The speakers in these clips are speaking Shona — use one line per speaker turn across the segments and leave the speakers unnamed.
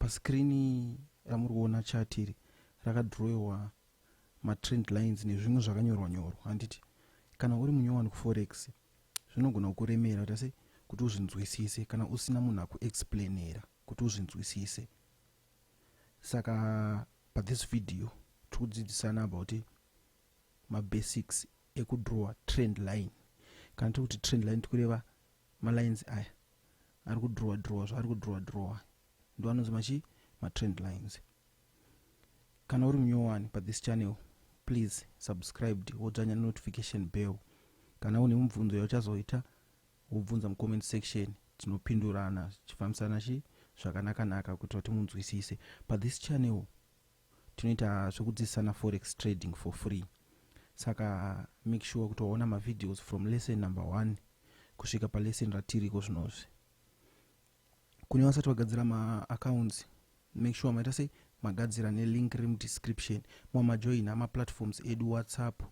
Paskrini ramuri kuona chart iri rakadhirowewa matrendlines nezvimwe zvakanyorwa handiti kana uri munyowani kuforex zvinogona kukuremera tase kuti uzvinzwisise kana usina munhu akuexplainera kuti uzvinzwisise. Saka pathis video tikudzidzisana about mabasics ekudhrowa trend line. Kana tikuti trend line tikureva malines aya ari kudhrowa zvaari kudhrowa ndo anonzi machi matrend lines. Kana uri munyowani pathis channel please subscribe wodzanya notification bell. Kana une mubvunzo yauchazoita wobvunza mu comment section tinopindurana chifambisana zvakanaka kuti munzwisise. Pathis channel tinoita zvekudzidzisana forex trading for free. Saka make sure kuti waona ma videos from lesson number 1 kusvika pa lesson ratiriko zvinozvi. Kune vasati vagadzira ma accounts make sure maita sei magadzira ne link riri mu description majoin ama platforms edu WhatsApp,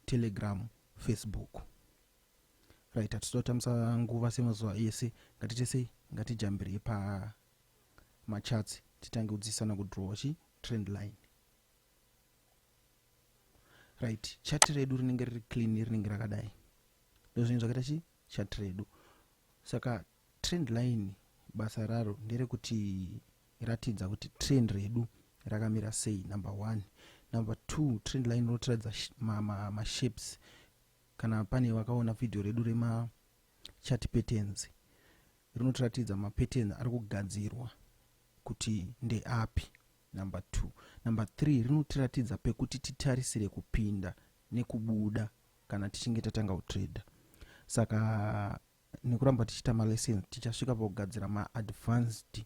Telegram, Facebook. Right, atitotamisa nguva semazuva ese ngatijambire pa macharts titange kudzidzisana kudhrowa trend line. Right, chart redu rinenge riri clean rinenge rakadai ndozvinhu zvakaita chart redu. Saka trend line basa raro nderekuti ratidza kuti trend redu rakamira sei, number 1. Number 2, trend line rotiradza ma shapes. Kana pane wakaona video redu rema chart patterns rinotiratidza ma patterns ari kugadzirwa kuti ndeapi. Number 2. Number 3, rinotiratidza pekuti titarisire kupinda nekubuda kana tichinge tatanga kutrade. Saka nekuramba tichita ma lessons tichasvika pakugadzira ma advanced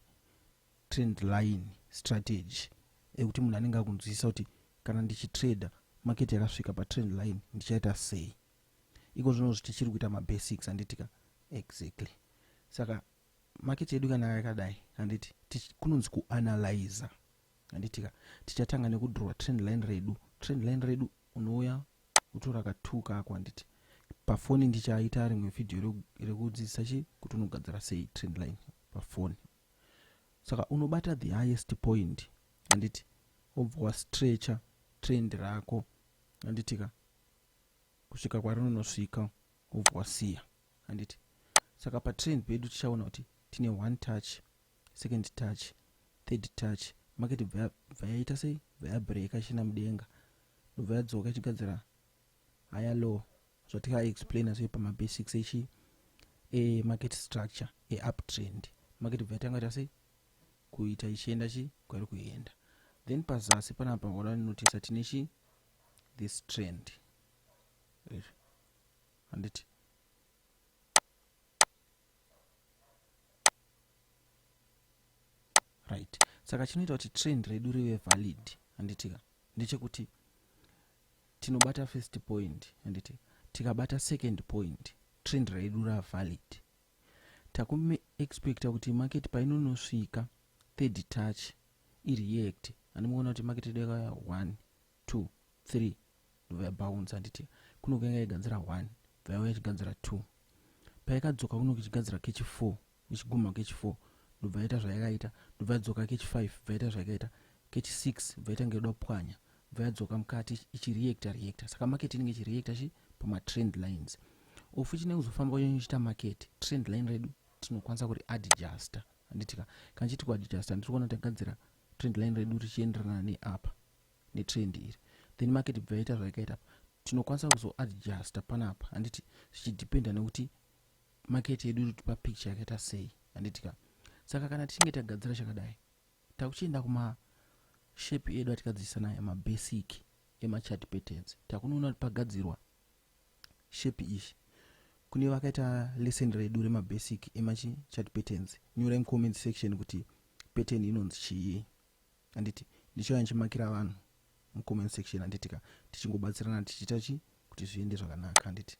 trend line strategy ekuti munhu anenge akunzwisisa kuti kana ndichitrade market yakasvika pa trend line ndichaita sei. Iko zvino tichiri kuita ma basics handitika exactly. Saka market yedu kana yakadai handiti kunonzi kuanalyze handitika tichatanga nekudhrowa trend line redu. Trend line redu unouya utora katuka ako handiti pafoni ndichaita rimwe video rekudzidzisa kuti unogadzira sei trend line pafoni. Saka unobata the highest point handiti obva wastretcha trend rako handitika kusvika kwarinonosvika obva wasiya handiti. Saka pa trend pedu tichaona kuti tine 1 touch, 2nd touch, 3rd touch. Market vayaita sei vayabreaka ichina mudenga ndobva yadzoka ichigadzira higher low zvatika explaina sei pama basics market structure uptrend. Market vaitanga ita sei kuita ichienda kwari kuenda. Then pazasi panapa wala notice tine this trend handiti right. Saka chinoita kuti trend redu rive valid handitika ndechekuti tinobata first point handiti tikabata second point trend redu ra valid. Takume expecta kuti market painonosvika third touch ireact anomuona kuti market yedu yakaya 1 2 3 ndova bounce handiti kunoganga igadzira 1 vaiwa ichigadzira 2 paikadzoka kuno ichigadzira catch 4 ichiguma catch 4 ndobva yaita zvayakaita ndobva yadzoka catch 5 vaita zvayakaita catch 6 vaita ngedoda kupwanya vayadzoka mukati ichireacta. Saka market inenge ichireacta pama trend lines ofuchine kuzofamba uchiita market trend line redu tinokwanisa kuti adjust handitika kana chiti ku adjust ndikuona tagadzira trend line redu richienderana neapa netrend iri then market bvaita zvakaita tinokwanisa kuzo adjust panapa handiti zvichidependa nekuti market yedu iri pa picture yakaita sei handitika. Saka kana tichinge tagadzira chakadai takuchienda kuma shape yedu atikadzidzisana ya mabasic ema chart patterns takunoona kuti pagadzirwa shape ishi. Kune vakaita lesson redu rema basic ema chart patterns nyora mu comment section kuti pattern inonzi chii handiti ndicho chimakira vanhu mu comment section handitika tichingobatsirana tichita kuti zviende zvakanaka handiti.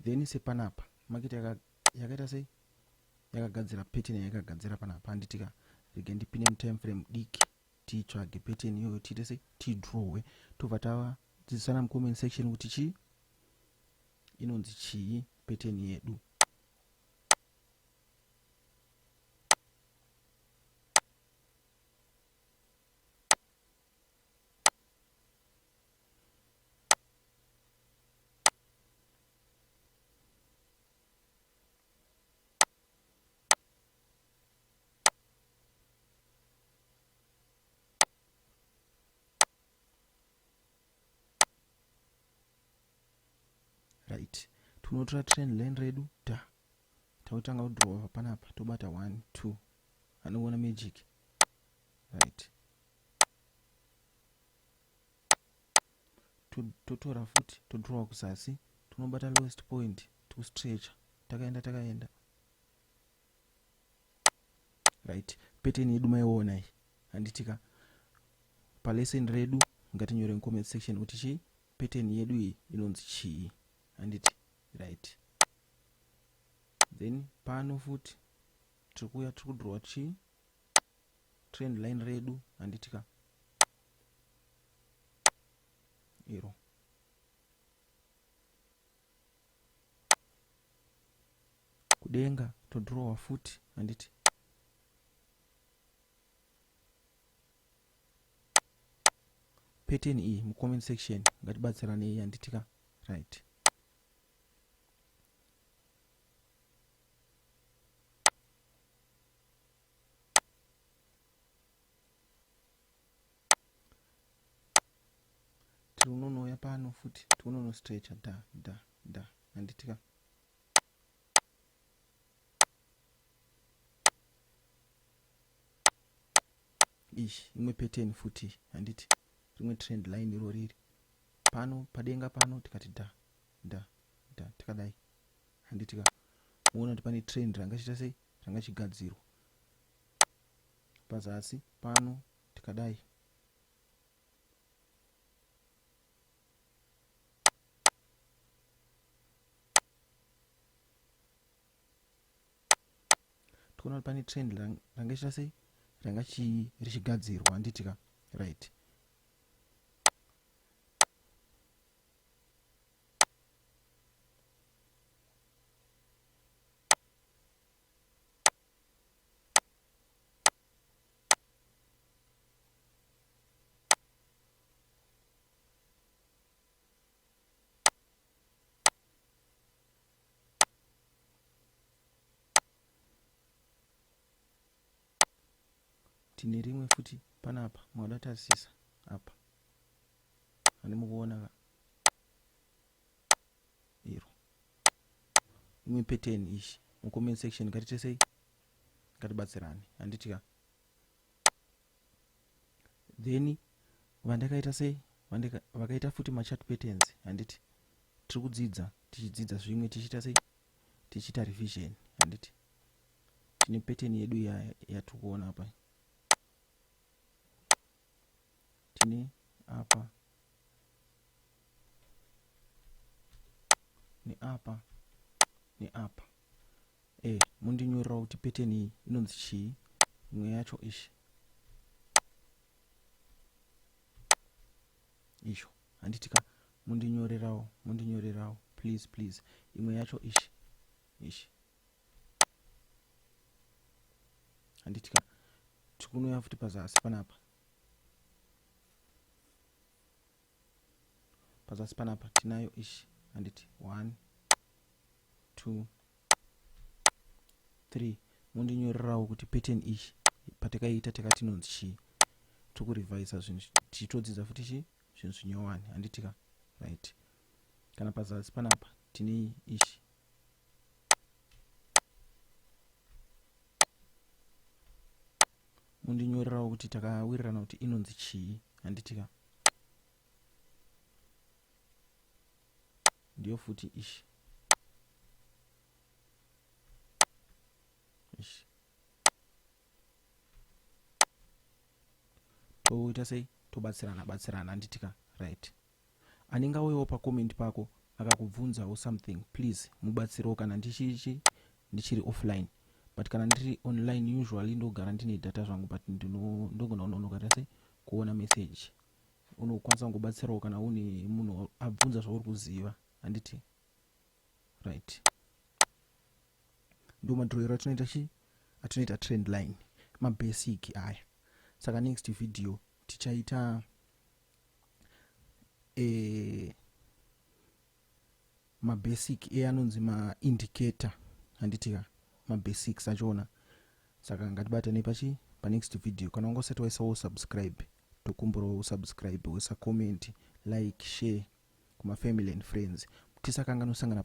Then sepanapa market yakaita sei yakagadzira pattern yakagadzira panapa handitika regendipine mu time frame diki titsvage pattern iyoyo tiite sei tidrowe tobva tadzidzisana mu comment section kuti chii inonzi chii pattern yedu. tunotora trend line redu tautanga kudrowa panapa tobata 1 2 anoona magic right. Totora futi todrowa kuzasi tunobata lowest point tostretcha takaenda right. Pattern yedu maiona iyi handitika palesson redu ngatinyore mucomment section kuti chi pattern yedu iyi inonzi chii handiti right. Then pano futi tiri kudrowa chi trend line redu handitika iro kudenga todrowa futi handiti pattern iyi mucomment section ngatibatsirane iyi handitika right. Tinonoya pano futi tinono stretcha da handitika ishi imwe pattern futi handiti rimwe trend line iro riri pano padenga pano tikati da tikadai handitika muona kuti pane trend rangachita sei rangachigadzirwa pazasi pano tikadai tikuona kuti pane trend rangachita sei richigadzirwa handitika right. Tine rimwe futi panapa mwada tasisa apa handimukuona iro imwe pattern ishi mucomment section ngatite sei ngatibatsirane handitika. Then vandakaita sei vakaita futi machat patterns handiti tiri kudzidza tichidzidza zvimwe tichiita sei tichiita revision handiti tine pattern yedu yatikuona apa tine apa neapa neapa mundinyorera kuti pattern iyi inonzi chii imwe yacho ishi isho handitika mundinyorerawo please imwe yacho ishi handitika tikunoya futi pazasi panapa pazasi panapa tinayo ishi handiti 1 2 3 mundinyorerawo kuti pattern ishi patakaita takati inonzi chii tikurevisa zvinhu tichitodzidza futi chi zvinhu zvinyowani handitika right. Kana pazasi panapa tine ishi mundinyorerawo kuti takawirirana kuti inonzi chii handitika ndiyo futi ishi toita sei tobatsirana handitika right. Anenge auyawo pacomment pako akakubvunzawo something please mubatsirewo kana ndichiri offline but kana ndiri online usually ndogara ndine data zvangu but ndogona unogara sei kuona message unokwanisa kungobatsirawo kana une munhu abvunza zvauri kuziva handiti right. ndo madhroero atinoita trend line mabasic aya. Saka next video tichaita mabasic anonzi maindicator handitika mabasics achona. Saka ngatibatane pa next video. Kana ungosati waisawo subscribe tokumburawo subscribe wesa comment like share kuma family and friends. Tisakanganisangana